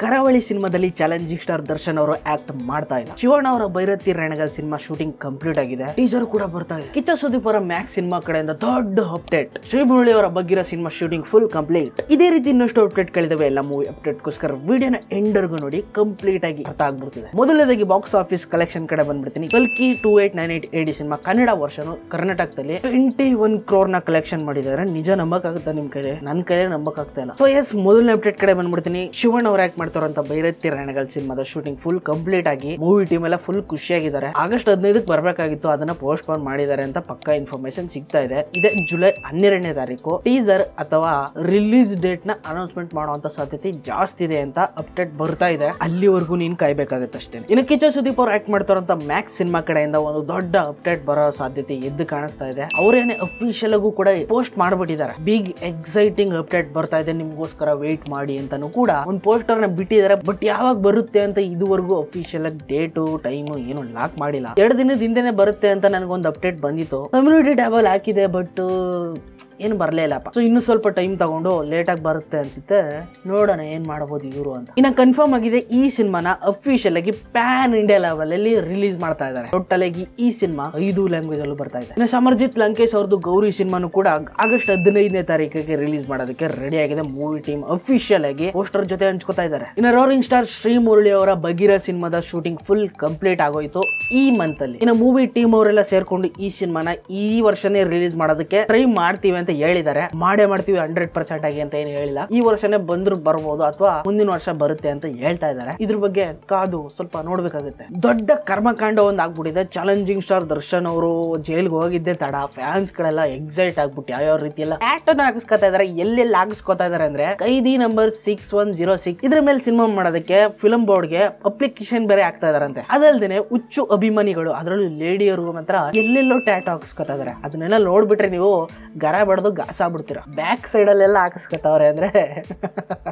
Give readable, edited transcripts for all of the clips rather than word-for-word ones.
ಕರಾವಳಿ ಸಿನಿಮಾದಲ್ಲಿ challenging star Darshan ಅವರು ಆಕ್ಟ್ ಮಾಡ್ತಾ ಇಲ್ಲ. ಶಿವಣ್ಣ ಅವರ Bhairathi Ranagal cinema shooting complete ಆಗಿದೆ. ಟೀಸರ್ ಕೂಡ ಬರ್ತಾ ಇದೆ. ಕಿಚ್ಚ ಸುದೀಪ್ ಅವರ ಮ್ಯಾಕ್ಸ್ ಸಿನಿಮಾ ಕಡೆಯಿಂದ ದೊಡ್ಡ ಅಪ್ಡೇಟ್. ಶ್ರೀಮುರಳಿ ಅವರ ಬಗ್ಗಿರೋ ಸಿನಿಮಾ ಶೂಟಿಂಗ್ ಫುಲ್ ಕಂಪ್ಲೀಟ್. ಇದೇ ರೀತಿ ಇನ್ನಷ್ಟು ಅಪ್ಡೇಟ್ ಗಳಿದಾವೆ. ಎಲ್ಲ ಮೂವಿ ಅಪ್ಡೇಟ್ಗೋಸ್ಕರ ವಿಡಿಯೋನ ಎಂಡರ್ಗೂ ನೋಡಿ, ಕಂಪ್ಲೀಟ್ ಆಗಿ ಅರ್ಥ ಆಗ್ಬಿಡ್ತಿದೆ. ಮೊದಲನೇದಾಗಿ ಬಾಕ್ಸ್ ಆಫೀಸ್ ಕಲೆಕ್ಷನ್ ಕಡೆ ಬಂದ್ಬಿಡ್ತೀನಿ. ಕಲ್ಕಿ 2898 AD ಸಿನಿಮಾ ಕನ್ನಡ ವರ್ಷನ್ ಕರ್ನಾಟಕದಲ್ಲಿ 21 crore ನ ಕಲೆಕ್ಷನ್ ಮಾಡಿದ್ದಾರೆ. ನಿಜ ನಂಬಕ್ಕಾಗುತ್ತಾ ನಿಮ್ ಕೈಲಿ? ನನ್ ಕೈಲಿ ನಂಬಕ್ಕಾಗ್ತಾ ಇಲ್ಲ. ಸೊ ಎಸ್, ಮೊದಲನೇ ಅಪ್ಡೇಟ್ ಕಡೆ ಬಂದ್ಬಿಡ್ತೀನಿ. ಶಿವಣ್ಣ ಅವ್ರ ಆಕ್ಟ್ ಮಾಡ್ತಾರಂತ ಭೈರತಿ ರಣಗಲ್ ಸಿನಿಮಾದ ಶೂಟಿಂಗ್ ಫುಲ್ ಕಂಪ್ಲೀಟ್ ಆಗಿ ಮೂವಿ ಟೀಮ್ ಎಲ್ಲ ಫುಲ್ ಖುಷಿಯಾಗಿದ್ದಾರೆ. ಆಗಸ್ಟ್ 15ಕ್ಕೆ ಬರ್ಬೇಕಾಗಿತ್ತು, ಅದನ್ನ ಪೋಸ್ಟ್ ಪೋನ್ ಮಾಡಿದ್ದಾರೆ ಅಂತ ಪಕ್ಕಾ ಇನ್ಫಾರ್ಮೇಶನ್ ಸಿಗ್ತಾ ಇದೆ. ಇದೇ ಜುಲೈ 12ನೇ ತಾರೀಕು ಟೀಸರ್ ಅಥವಾ ರಿಲೀಸ್ ಡೇಟ್ ನ ಅನೌನ್ಸ್ಮೆಂಟ್ ಮಾಡುವಂತ ಸಾಧ್ಯತೆ ಜಾಸ್ತಿ ಇದೆ ಅಂತ ಅಪ್ಡೇಟ್ ಬರ್ತಾ ಇದೆ. ಅಲ್ಲಿವರೆಗೂ ನೀನ್ ಕಾಯ್ಬೇಕಾಗತ್ತೆ ಅಷ್ಟೇ. ಇನ್ನು ಕಿಚ್ಚ ಸುದೀಪ್ ಅವ್ರು ಆಕ್ಟ್ ಮಾಡ್ತಾರಂತ ಮ್ಯಾಕ್ಸ್ ಸಿನಿಮಾ ಕಡೆಯಿಂದ ಒಂದು ದೊಡ್ಡ ಅಪ್ಡೇಟ್ ಬರೋ ಸಾಧ್ಯತೆ ಎದ್ದು ಕಾಣಿಸ್ತಾ ಇದೆ. ಅವರೇನೆ ಅಫಿಷಿಯಲ್ ಆಗೂ ಕೂಡ ಪೋಸ್ಟ್ ಮಾಡ್ಬಿಟ್ಟಿದ್ದಾರೆ. ಬಿಗ್ ಎಕ್ಸೈಟಿಂಗ್ ಅಪ್ಡೇಟ್ ಬರ್ತಾ ಇದೆ, ನಿಮ್ಗೋಸ್ಕರ ವೇಟ್ ಮಾಡಿ ಅಂತಾನು ಕೂಡ ಒಂದು ಪೋಸ್ಟರ್ ನ ಬಿಟ್ಟಿದ್ದಾರೆ. ಬಟ್ ಯಾವಾಗ ಬರುತ್ತೆ ಅಂತ ಇದುವರೆಗೂ ಅಫಿಷಿಯಲ್ ಆಗಿ ಡೇಟು ಟೈಮು ಏನು ಲಾಕ್ ಮಾಡಿಲ್ಲ. 2 ದಿನದ ಹಿಂದೆನೆ ಬರುತ್ತೆ ಅಂತ ನನಗೊಂದು ಅಪ್ಡೇಟ್ ಬಂದಿತ್ತು. ಕಮ್ಯುನಿಟಿ ಟ್ಯಾಬ್ ಅಲ್ಲಿ ಹಾಕಿದೆ, ಬಟ್ ಏನು ಬರಲೇ ಇಲ್ಲಪ್ಪ. ಸೊ ಇನ್ನು ಸ್ವಲ್ಪ ಟೈಮ್ ತಗೊಂಡು ಲೇಟ್ ಆಗಿ ಬರುತ್ತೆ ಅನ್ಸುತ್ತೆ. ನೋಡೋಣ ಏನ್ ಮಾಡಬಹುದು ಇವರು ಅಂತ. ಇನ್ನ ಕನ್ಫರ್ಮ್ ಆಗಿದೆ, ಈ ಸಿನಿಮಾನ ಅಫಿಷಿಯಲ್ ಆಗಿ ಪ್ಯಾನ್ ಇಂಡಿಯಾ ಲೆವೆಲ್ ಅಲ್ಲಿ ರಿಲೀಸ್ ಮಾಡ್ತಾ ಇದ್ದಾರೆ. ಟೋಟಲ್ ಆಗಿ ಈ ಸಿನಿಮಾ 5 ಲ್ಯಾಂಗ್ವೇಜ್ ಅಲ್ಲೂ ಬರ್ತಾ ಇದೆ. ಇನ್ನು ಸಮರ್ಜಿತ್ ಲಂಕೇಶ್ ಅವ್ರದ್ದು ಗೌರಿ ಸಿನಿಮಾನು ಕೂಡ ಆಗಸ್ಟ್ 15ನೇ ತಾರೀಕಿಗೆ ರಿಲೀಸ್ ಮಾಡೋದಕ್ಕೆ ರೆಡಿ ಆಗಿದೆ. ಮೂವಿ ಟೀಮ್ ಅಫಿಷಿಯಲ್ ಆಗಿ ಪೋಸ್ಟರ್ ಜೊತೆ ಹಂಚ್ಕೋತಾ ಇದ್ದಾರೆ. ಇನ್ನು ರೋರಿಂಗ್ ಸ್ಟಾರ್ ಶ್ರೀಮುರಳಿ ಅವರ ಬಗೀರ ಸಿನಿಮಾದ ಶೂಟಿಂಗ್ ಫುಲ್ ಕಂಪ್ಲೀಟ್ ಆಗೋಯ್ತು ಈ ಮಂತ್ ಅಲ್ಲಿ. ಇನ್ನು ಮೂವಿ ಟೀಮ್ ಅವರೆಲ್ಲ ಸೇರ್ಕೊಂಡು ಈ ಸಿನಿಮಾನ ಈ ವರ್ಷನೇ ರಿಲೀಸ್ ಮಾಡೋದಕ್ಕೆ ಟ್ರೈ ಮಾಡ್ತೀವಿ ಅಂತ ಹೇಳಿದ್ದಾರೆ. ಮಾಡೇ ಮಾಡ್ತೀವಿ 100% ಆಗಿ ಅಂತ ಏನು ಹೇಳಿಲ್ಲ. ಈ ವರ್ಷನೇ ಬಂದ್ರು ಬರ್ಬೋದು ಅಥವಾ ಮುಂದಿನ ವರ್ಷ ಬರುತ್ತೆ ಅಂತ ಹೇಳ್ತಾ ಇದ್ದಾರೆ. ಇದ್ರ ಬಗ್ಗೆ ಕಾದು ಸ್ವಲ್ಪ ನೋಡ್ಬೇಕಾಗುತ್ತೆ. ದೊಡ್ಡ ಕರ್ಮಕಾಂಡ ಒಂದ್ ಆಗ್ಬಿಟ್ಟಿದೆ. ಚಾಲೆಂಜಿಂಗ್ ಸ್ಟಾರ್ ದರ್ಶನ್ ಅವರು ಜೈಲ್ಗೆ ಹೋಗಿದ್ದೆ ತಡ, ಫ್ಯಾನ್ಸ್ ಗಳೆಲ್ಲ ಎಕ್ಸೈಟ್ ಆಗ್ಬಿಟ್ಟು ಯಾವ ರೀತಿ ಎಲ್ಲ ಆಕ್ಟರ್ ಹಾಕಿಸ್ಕೊತಾ ಇದಾರೆ, ಎಲ್ಲೆಲ್ಲಿ ಹಾಕಿಸ್ಕೊತಾ ಇದಾರೆ ಅಂದ್ರೆ ಕೈದಿ ನಂಬರ್ 6106 ಇದ್ರ ಮೇಲೆ ಸಿನಿಮಾ ಮಾಡೋದಕ್ಕೆ ಫಿಲ್ಮ್ ಬೋರ್ಡ್ ಗೆ ಅಪ್ಲಿಕೇಶನ್ ಬೇರೆ ಆಗ್ತಾ ಇದಾರಂತೆ. ಅದಲ್ದೇನೆ ಹುಚ್ಚು ಅಭಿಮಾನಿಗಳು, ಅದರಲ್ಲೂ ಲೇಡಿಯರು ಮಾತ್ರ ಎಲ್ಲೆಲ್ಲೋ ಟ್ಯಾಟೋ ಹಾಕಿಸ್ಕೊತಾ ಇದಾರೆ. ಅದನ್ನೆಲ್ಲ ನೋಡ್ಬಿಟ್ರೆ ನೀವು ಗರ ಬಡ್ದು ಗಾಸ ಆಗ್ಬಿಡ್ತೀರಾ. ಬ್ಯಾಕ್ ಸೈಡ್ ಅಲ್ಲೆಲ್ಲ ಹಾಕಿಸ್ಕೊತಾವ್ರೆ ಅಂದ್ರೆ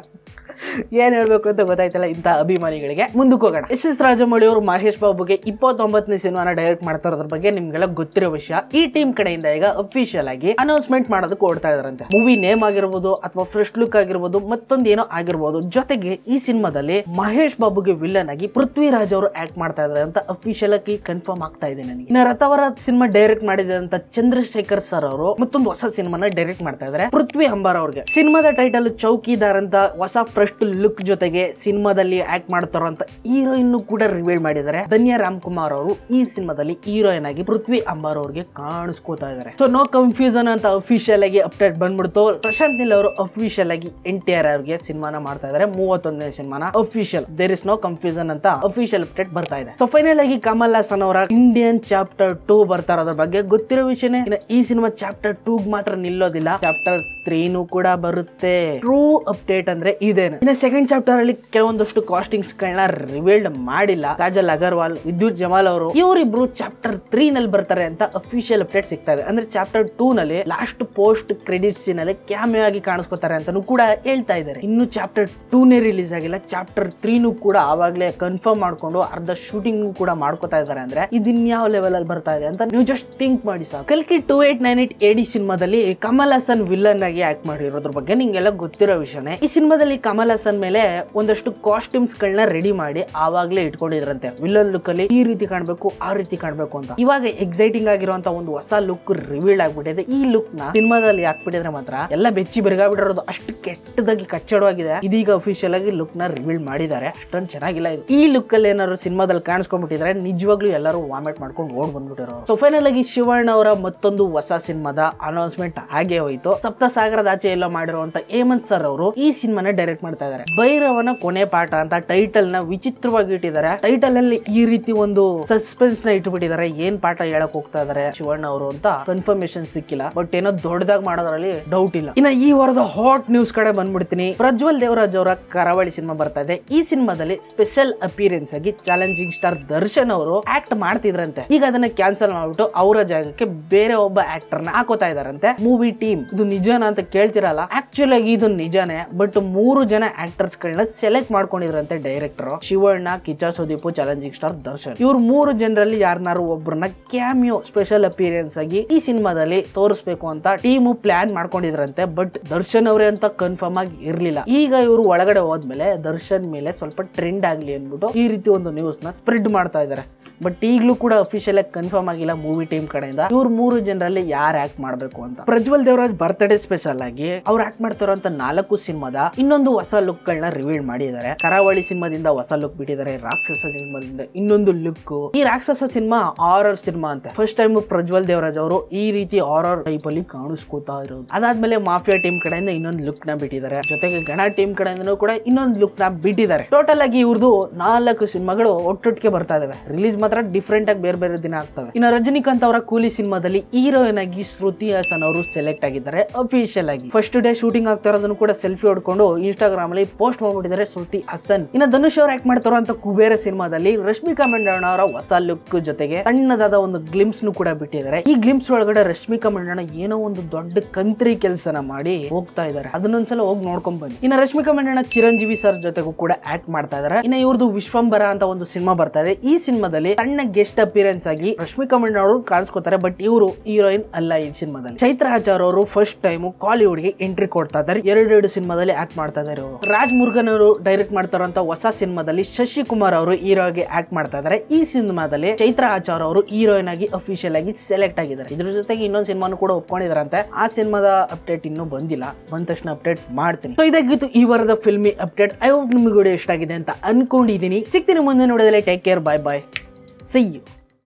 ಏನ್ ಹೇಳ್ಬೇಕು ಅಂತ ಗೊತ್ತಾಯ್ತಲ್ಲ ಇಂತ ಅಭಿಮಾನಿಗಳಿಗೆ. ಮುಂದಕ್ಕೆ ಹೋಗೋಣ. ಎಸ್ ರಾಜಮೌಳಿ ಅವರು ಮಹೇಶ್ ಬಾಬುಗೆ 29ನೇ ಸಿನಿಮಾನ ಡೈರೆಕ್ಟ್ ಮಾಡ್ತಾ ಇರೋದ್ರ ಬಗ್ಗೆ ನಿಮ್ಗೆಲ್ಲ ಗೊತ್ತಿರೋ ವಿಷಯ. ಈ ಟೀಮ್ ಕಡೆಯಿಂದ ಈಗ ಅಫಿಷಿಯಲ್ ಆಗಿ ಅನೌನ್ಸ್ಮೆಂಟ್ ಮಾಡೋದಕ್ಕೆ ಓಡ್ತಾ ಇದಾರಂತೆ. ಮೂವಿ ನೇಮ್ ಆಗಿರ್ಬೋದು ಅಥವಾ ಫಸ್ಟ್ ಲುಕ್ ಆಗಿರ್ಬೋದು, ಮತ್ತೊಂದು ಏನೋ ಆಗಿರ್ಬೋದು. ಜೊತೆಗೆ ಈ ಸಿನಿಮಾದಲ್ಲಿ ಮಹೇಶ್ ಬಾಬುಗೆ ವಿಲ್ಲನ್ ಆಗಿ ಪೃಥ್ವಿರಾಜ್ ಅವರು ಆಕ್ಟ್ ಮಾಡ್ತಾ ಇದಾರೆ ಅಂತ ಅಫಿಷಿಯಲ್ ಆಗಿ ಕನ್ಫರ್ಮ್ ಆಗ್ತಾ ಇದೆ ನನಗೆ. ಇನ್ನು ರಥವರ ಸಿನಿಮಾ ಡೈರೆಕ್ಟ್ ಮಾಡಿದಂತ ಚಂದ್ರಶೇಖರ್ ಸರ್ ಅವರು ಮತ್ತೊಂದು ಹೊಸ ಸಿನಿಮಾನ ಡೈರೆಕ್ಟ್ ಮಾಡ್ತಾ ಇದ್ದಾರೆ. ಪೃಥ್ವಿ ಅಂಬಾರ್ ಅವ್ರಿಗೆ ಸಿನಿಮಾದ ಟೈಟಲ್ ಚೌಕಿದಾರ್ ಅಂತ ಹೊಸ ಫಸ್ಟ್ ಲುಕ್ ಜೊತೆಗೆ ಸಿನಿಮಾದಲ್ಲಿ ಆಕ್ಟ್ ಮಾಡ್ತಾರೋ ಅಂತ ಹೀರೋಯಿನ್ ಕೂಡ ರಿವೀಲ್ ಮಾಡಿದ್ದಾರೆ. ಧನ್ಯಾ ರಾಮ್ಕುಮಾರ್ ಅವರು ಈ ಸಿನಿಮಾದಲ್ಲಿ ಹೀರೋಯಿನ್ ಆಗಿ ಪೃಥ್ವಿ ಅಂಬಾರ್ ಅವ್ರಿಗೆ ಕಾಣಿಸ್ಕೋತಾ ಇದ್ದಾರೆ. ಸೊ ನೋ ಕನ್ಫ್ಯೂಷನ್ ಅಂತ ಅಫಿಷಿಯಲ್ ಆಗಿ ಅಪ್ಡೇಟ್ ಬಂದ್ಬಿಡ್ತು. ಪ್ರಶಾಂತ್ ನೀಲ್ ಅವರು ಅಫಿಷಿಯಲ್ ಆಗಿ NTR ಅವ್ರಿಗೆ ಸಿನಿಮಾನ ಮಾಡ್ತಾ ಇದ್ದಾರೆ. 31ನೇ ಸಿನಿಮಾನ official, there is no confusion ಅಂತ ಅಫಿಷಿಯಲ್ ಅಪ್ಡೇಟ್ ಬರ್ತಾ ಇದೆ. ಸೊ ಫೈನಲ್ ಆಗಿ ಕಮಲ್ ಹಾಸನ್ ಅವರ ಇಂಡಿಯನ್ ಚಾಪ್ಟರ್ 2 ಬರ್ತಾ ಇರೋದ್ರ ಬಗ್ಗೆ ಗೊತ್ತಿರೋ ವಿಷಯನೇ. ಈ ಸಿನಿಮಾ ಚಾಪ್ಟರ್ 2 ಮಾತ್ರ ನಿಲ್ಲೋದಿಲ್ಲ, ಚಾಪ್ಟರ್ 3 ಕೂಡ ಬರುತ್ತೆ. ಟ್ರೂ ಅಪ್ಡೇಟ್ ಅಂದ್ರೆ ಇದೇನೆ. ಇನ್ನು ಸೆಕೆಂಡ್ ಚಾಪ್ಟರ್ ಅಲ್ಲಿ ಕೆಲವೊಂದಷ್ಟು ಕಾಸ್ಟಿಂಗ್ಸ್ ಗಳನ್ನ ರಿವೀಲ್ಡ್ ಮಾಡಿಲ್ಲ. ಕಾಜಲ್ ಅಗರ್ವಾಲ್, ವಿದ್ಯುತ್ ಜಮಾಲ್ ಅವರು ಇವರಿಬ್ರು ಚಾಪ್ಟರ್ 3 ನಲ್ಲಿ ಬರ್ತಾರೆ ಅಂತ ಅಫಿಷಿಯಲ್ ಅಪ್ಡೇಟ್ ಸಿಗ್ತಾ ಇದೆ. ಅಂದ್ರೆ ಚಾಪ್ಟರ್ 2 ನಲ್ಲಿ ಲಾಸ್ಟ್ ಪೋಸ್ಟ್ ಕ್ರೆಡಿಟ್ ಸೀನ್ ಅಲ್ಲಿ ಕ್ಯಾಮಿಯೋ ಆಗಿ ಕಾಣಿಸ್ಕೊತಾರೆ ಅಂತಾನು ಕೂಡ ಹೇಳ್ತಾ ಇದ್ದಾರೆ. ಇನ್ನು ಚಾಪ್ಟರ್ 2 ನೇ ರಿಲೀಸ್ ಆಗಿಲ್ಲ, ಚಾಪ್ಟರ್ 3 ಕೂಡ ಆವಾಗ್ಲೇ ಕನ್ಫರ್ಮ್ ಮಾಡ್ಕೊಂಡು ಅರ್ಧ ಶೂಟಿಂಗ್ ಕೂಡ ಮಾಡ್ಕೋತಾ ಇದ್ದಾರೆ. ಅಂದ್ರೆ ಇದಿನ್ಯಾವ ಲೆವೆಲ್ ಅಲ್ಲಿ ಬರ್ತಾ ಇದೆ ಅಂತ ನೀವು ಜಸ್ಟ್ ಥಿಂಕ್ ಮಾಡಿ ಸಾಕು. ಕಲ್ಕಿ 2898 AD ಸಿನಿಮಾದಲ್ಲಿ ಕಮಲ್ ಹಾಸನ್ ವಿಲ್ಲನ್ ಆಗಿ ಆಕ್ಟ್ ಮಾಡಿರೋದ್ರ ಬಗ್ಗೆ ನಿಂಗೆಲ್ಲ ಗೊತ್ತಿರೋ ವಿಷಯನೇ. ಈ ಸಿನಿಮಾದಲ್ಲಿ ಕಮಲ್ ಹಾಸನ್ ಮೇಲೆ ಒಂದಷ್ಟು ಕಾಸ್ಟ್ಯೂಮ್ಸ್ ಗಳನ್ನ ರೆಡಿ ಮಾಡಿ ಆವಾಗ್ಲೇ ಇಟ್ಕೊಂಡಿದ್ರಂತೆ. ವಿಲ್ಲನ್ ಲುಕ್ ಅಲ್ಲಿ ಈ ರೀತಿ ಕಾಣ್ಬೇಕು, ಆ ರೀತಿ ಕಾಣ್ಬೇಕು ಅಂತ. ಇವಾಗ ಎಕ್ಸೈಟಿಂಗ್ ಆಗಿರುವಂತ ಒಂದು ಹೊಸ ಲುಕ್ ರಿವೀಲ್ ಆಗ್ಬಿಟ್ಟಿದೆ. ಈ ಲುಕ್ ನ ಸಿನಿಮಾದಲ್ಲಿ ಹಾಕ್ಬಿಟ್ಟಿದ್ರೆ ಮಾತ್ರ ಎಲ್ಲ ಬೆಚ್ಚಿ ಬೆರಗಾಗ್ಬಿಟ್ಟಿರೋದು, ಅಷ್ಟು ಕೆಟ್ಟದಾಗಿ ಕಚ್ಚಡವಾಗಿದೆ. ಇದೀಗ ಅಫಿಷಿಯಲ್ ಆಗಿ ಲುಕ್ ನ ರಿವೀಲ್ ಮಾಡಿದ್ದಾರೆ. ಅಷ್ಟೊಂದು ಚೆನ್ನಾಗಿಲ್ಲ ಇದು. ಈ ಲುಕ್ ಅಲ್ಲಿ ಏನಾದ್ರು ಸಿನಿಮಾದಲ್ಲಿ ಕಾಣಿಸ್ಕೊಂಡ್ಬಿಟ್ಟಿದ್ರೆ ನಿಜವಾಗ್ಲೂ ಎಲ್ಲರೂ ವಾಮಿಟ್ ಮಾಡ್ಕೊಂಡು ಓಡ್ ಬಂದ್ಬಿಟ್ಟಿರೋ. ಸೊ ಫೈನಲ್ ಆಗಿ ಶಿವಣ್ಣ ಅವರ ಮತ್ತೊಂದು ಹೊಸ ಸಿನಿಮಾದ ಅನೌನ್ಸ್ಮೆಂಟ್ ಆಗೇ ಹೋಯ್ತು. ಸಪ್ತಸಾಗರದ ಆಚೆ ಎಲ್ಲ ಮಾಡಿರುವಂತ ಹೇಮಂತ್ ಸರ್ ಅವರು ಈ ಸಿನಿಮಾನ ಡೈರೆಕ್ಟ್ ಮಾಡ್ತಾ ಇದ್ದಾರೆ. ಭೈರವನ ಕೊನೆ ಪಾಠ ಅಂತ ಟೈಟಲ್ ನ ವಿಚಿತ್ರವಾಗಿ ಇಟ್ಟಿದ್ದಾರೆ. ಟೈಟಲ್ ಅಲ್ಲಿ ಈ ರೀತಿ ಒಂದು ಸಸ್ಪೆನ್ಸ್ ನ ಇಟ್ಬಿಟ್ಟಿದ್ದಾರೆ. ಏನ್ ಪಾಠ ಹೇಳಕ್ ಹೋಗ್ತಾ ಇದಾರೆ ಶಿವಣ್ಣ ಅವರು ಅಂತ ಕನ್ಫರ್ಮೇಶನ್ ಸಿಕ್ಕಿಲ್ಲ. ಬಟ್ ಏನೋ ದೊಡ್ಡದಾಗಿ ಮಾಡೋದ್ರಲ್ಲಿ ಡೌಟ್ ಇಲ್ಲ. ಇನ್ನ ಈ ವಾರದ ಹಾಟ್ ನ್ಯೂಸ್ ಕಡೆ ಬಂದ್ಬಿಡ್ತೀನಿ. ಪ್ರಜ್ವಲ್ ದೇವರಾಜ್ ಅವರ ಕರಾವಳಿ ಸಿನಿಮಾ ಬರ್ತಾ ಇದೆ. ಈ ಸಿನಿಮಾದಲ್ಲಿ ಸ್ಪೆಷಲ್ ಅಪಿಯರೆನ್ಸ್ ಆಗಿ ಚಾಲೆಂಜಿಂಗ್ ಸ್ಟಾರ್ ದರ್ಶನ್ ಅವರು ಆಕ್ಟ್ ಮಾಡ್ತಿದ್ರಂತೆ. ಈಗ ಅದನ್ನ ಕ್ಯಾನ್ಸಲ್ ಮಾಡ್ಬಿಟ್ಟು ಅವರ ಜಾಗಕ್ಕೆ ಬೇರೆ ಒಬ್ಬ ಆಕ್ಟರ್ ನ ಹಾಕೋತಾ ಇದಾರಂತೆ ಮೂವಿ ಟೀಮ್. ಇದು ನಿಜನಾ ಅಂತ ಕೇಳ್ತಿರಲ್ಲ, ಆಕ್ಚುಲ್ ಆಗಿ ಇದು ನಿಜಾನೇ. ಬಟ್ 3 ಜನ ಆಕ್ಟರ್ಸ್ ಗಳನ್ನ ಸೆಲೆಕ್ಟ್ ಮಾಡ್ಕೊಂಡಿದ್ರಂತೆ director. Shivanna, Kichcha Sudeep, challenging star Darshan. ಇವ್ರು 3 ಜನರಲ್ಲಿ ಯಾರನ್ನಾರು ಒಬ್ಬರನ್ನ ಕ್ಯಾಮಿಯೋ ಸ್ಪೆಷಲ್ ಅಪಿಯರೆನ್ಸ್ ಆಗಿ ಈ ಸಿನಿಮಾದಲ್ಲಿ ತೋರಿಸ್ಬೇಕು ಅಂತ ಟೀಮ್ ಪ್ಲಾನ್ ಮಾಡ್ಕೊಂಡಿದ್ರಂತೆ. ಬಟ್ ದರ್ಶನ್ ಅವರೇ ಅಂತ ಕನ್ಫರ್ಮ್ ಆಗಿ ಇರ್ಲಿಲ್ಲ. ಈಗ ಇವರು ಒಳಗಡೆ ಹೋದ್ಮೇಲೆ ಆದ್ಮೇಲೆ ದರ್ಶನ್ ಮೇಲೆ ಸ್ವಲ್ಪ ಟ್ರೆಂಡ್ ಆಗ್ಲಿ ಅಂದ್ಬಿಟ್ಟು ಈ ರೀತಿ ಒಂದು ನ್ಯೂಸ್ ನ ಸ್ಪ್ರೆಡ್ ಮಾಡ್ತಾ ಇದ್ದಾರೆ. ಬಟ್ ಈಗಲೂ ಕೂಡ ಅಫಿಷಿಯಲ್ ಆಗಿ ಕನ್ಫರ್ಮ್ ಆಗಿಲ್ಲ ಮೂವಿ ಟೀಮ್ ಕಡೆಯಿಂದ ಇವ್ರು 3 ಜನರಲ್ಲಿ ಯಾರು ಆಕ್ಟ್ ಮಾಡ್ಬೇಕು ಅಂತ. ಪ್ರಜ್ವಲ್ ದೇವರಾಜ್ ಬರ್ತ್ಡೇ ಸ್ಪೆಷಲ್ ಆಗಿ ಅವ್ರು ಆಕ್ಟ್ ಮಾಡ್ತಾರಂತ 4 ಸಿನಿಮಾದ ಇನ್ನೊಂದು ಹೊಸ ಲುಕ್ ಗಳನ್ನ ರಿವೀಲ್ ಮಾಡಿದ್ದಾರೆ. ಕರಾವಳಿ ಸಿನಿಮಾದಿಂದ ಹೊಸ ಲುಕ್ ಬಿಟ್ಟಿದ್ದಾರೆ, ರಾಕ್ಷಸ ಸಿನಿಮಾದಿಂದ ಇನ್ನೊಂದು ಲುಕ್. ಈ ರಾಕ್ಷಸ ಸಿನಿಮಾ ಹಾರರ್ ಸಿನಿಮಾ ಅಂತ ಫಸ್ಟ್ ಟೈಮ್ ಪ್ರಜ್ವಲ್ ದೇವರಾಜ್ ಅವರು ಈ ರೀತಿ ಹಾರರ್ ಟೈಪ್ ಅಲ್ಲಿ ಕಾಣಿಸ್ಕೋತಾ ಇರೋದು. ಅದಾದ್ಮೇಲೆ ಮಾಫಿಯಾ ಟೀಮ್ ಕಡೆಯಿಂದ ಇನ್ನೊಂದು ಲುಕ್ ನ ಬಿಟ್ಟಿದ್ದಾರೆ, ಜೊತೆಗೆ ಗಣ ಟೀಮ್ ಕಡೆಯಿಂದ ಕೂಡ ಇನ್ನೊಂದು ಲುಕ್ ನ ಬಿಟ್ಟಿದ್ದಾರೆ. ಟೋಟಲ್ ಆಗಿ ಇವ್ರದ್ದು 4 ಸಿನಿಮಾಗಳು ಒಟ್ಟೊಟ್ಟಿಗೆ ಬರ್ತಾ ಇದಾವೆ. ರಿಲೀಸ್ ಮಾತ್ರ ಡಿಫ್ರೆಂಟ್ ಆಗಿ ಬೇರೆ ಬೇರೆ ದಿನ ಆಗ್ತವೆ. ಇನ್ನು ರಜನಿಕಾಂತ್ ಅವರ ಕೂಲಿ ಸಿನಿಮಾದಲ್ಲಿ ಹೀರೋಯಿನ್ ಆಗಿ ಶ್ರುತಿ ಹಾಸನ್ ಅವರು ಸೆಲೆಕ್ಟ್ ಆಗಿದ್ದಾರೆ ಅಫಿಷಿಯಲ್ ಆಗಿ. ಫಸ್ಟ್ ಡೇ ಶೂಟಿಂಗ್ ಆಗ್ತಾ ಇರೋದನ್ನು ಕೂಡ ಸೆಲ್ಫಿ ಹೊಡ್ಕೊಂಡು ಇನ್ಸ್ಟಾಗ್ರಾಮ್ ಅಲ್ಲಿ ಪೋಸ್ಟ್ ಮಾಡ್ಬಿಟ್ಟಿದ್ದಾರೆ ಶ್ರುತಿ ಹಾಸನ್. ಇನ್ನು ಧನುಷ್ ಅವರು ಆಕ್ಟ್ ಮಾಡ್ತಾರೋ ಅಂತ ಕುಬೇರ ಸಿನಿಮಾದಲ್ಲಿ ರಶ್ಮಿಕಾ ಮಂಡಣ್ಣ ಅವರ ಹೊಸ ಲುಕ್ ಜೊತೆಗೆ ಸಣ್ಣದಾದ ಒಂದು ಗ್ಲಿಮ್ಸ್ ನು ಕೂಡ ಬಿಟ್ಟಿದ್ದಾರೆ. ಈ ಗ್ಲಿಮ್ಸ್ ಒಳಗಡೆ ರಶ್ಮಿಕಾ ಮಂಡಣ್ಣ ಏನೋ ಒಂದು ದೊಡ್ಡ ಕಂತ್ರಿ ಕೆಲಸನ ಮಾಡಿ ಹೋಗ್ತಾ ಇದ್ದಾರೆ, ಅದನ್ನೊಂದ್ಸಲ ಹೋಗಿ ನೋಡ್ಕೊಂಡ್ ಬನ್ನಿ. ಇನ್ನು ರಶ್ಮಿಕಾ ಮಂಡಣ್ಣ ಚಿರಂಜೀವಿ ಸರ್ ಜೊತೆಗೂ ಕೂಡ ಆಕ್ಟ್ ಮಾಡ್ತಾ ಇದ್ದಾರೆ. ಇನ್ನು ಇವ್ರದ್ದು ವಿಶ್ವಂಬರ ಅಂತ ಒಂದು ಸಿನಿಮಾ ಬರ್ತಾ ಇದೆ. ಈ ಸಿನಿಮಾದಲ್ಲಿ ಸಣ್ಣ ಗೆಸ್ಟ್ ಅಪಿಯರೆನ್ಸ್ ಆಗಿ ರಶ್ಮಿಕಾ ಮಂಡಣ್ಣ ಅವರು ಕಾಣಿಸ್ಕೋತಾರೆ, ಬಟ್ ಇವರು ಹೀರೋಯಿನ್ ಅಲ್ಲ ಈ ಸಿನಿಮಾದಲ್ಲಿ. ಚೈತ್ರ ಆಚಾರ್ ಅವರು ಫಸ್ಟ್ ಟೈಮ್ ಕಾಲಿವುಡ್ ಗೆ ಎಂಟ್ರಿ ಕೊಡ್ತಾ ಇದ್ದಾರೆ, 2 ಸಿನಿಮಾದಲ್ಲಿ ಆಕ್ಟ್ ಮಾಡ್ತಾ ಇದ್ದಾರೆ. ರಾಜ್ ಮುರುಗನ್ ಅವರು ಡೈರೆಕ್ಟ್ ಮಾಡ್ತಾರಂತ ಹೊಸ ಸಿನಿಮಾದಲ್ಲಿ ಶಶಿ ಕುಮಾರ್ ಅವರು ಹೀರೋ ಆಗಿ ಆಕ್ಟ್ ಮಾಡ್ತಾ ಇದ್ದಾರೆ. ಈ ಸಿನಿಮಾದಲ್ಲಿ ಚೈತ್ರ ಆಚಾರ್ ಅವರು ಹೀರೋಯಿನ್ ಆಗಿ ಅಫಿಷಿಯಲ್ ಆಗಿ ಸೆಲೆಕ್ಟ್ ಆಗಿದ್ದಾರೆ. ಇದ್ರ ಜೊತೆಗೆ ಇನ್ನೊಂದು ಸಿನಿಮಾನು ಕೂಡ ಒಪ್ಕೊಂಡಿದಾರಂತೆ. ಆ ಸಿನಿಮಾದ ಅಪ್ಡೇಟ್ ಇನ್ನೂ ಬಂದಿಲ್ಲ, ಬಂದ ತಕ್ಷಣ ಅಪ್ಡೇಟ್ ಮಾಡ್ತೀನಿ. ಸೊ ಇದಾಗಿತ್ತು ಈ ವಾರದ ಫಿಲ್ಮಿ ಅಪ್ಡೇಟ್. ಐ ಹೋಪ್ ನಿಮಗೆ ವಿಡಿಯೋ ಇಷ್ಟ ಆಗಿದೆ ಅಂತ ಅನ್ಕೊಂಡಿದೀನಿ. ಸಿಗ್ತೀನಿ ಮುಂದೆ ನೋಡಿದ್ರೆ. Take care, bye bye, see you.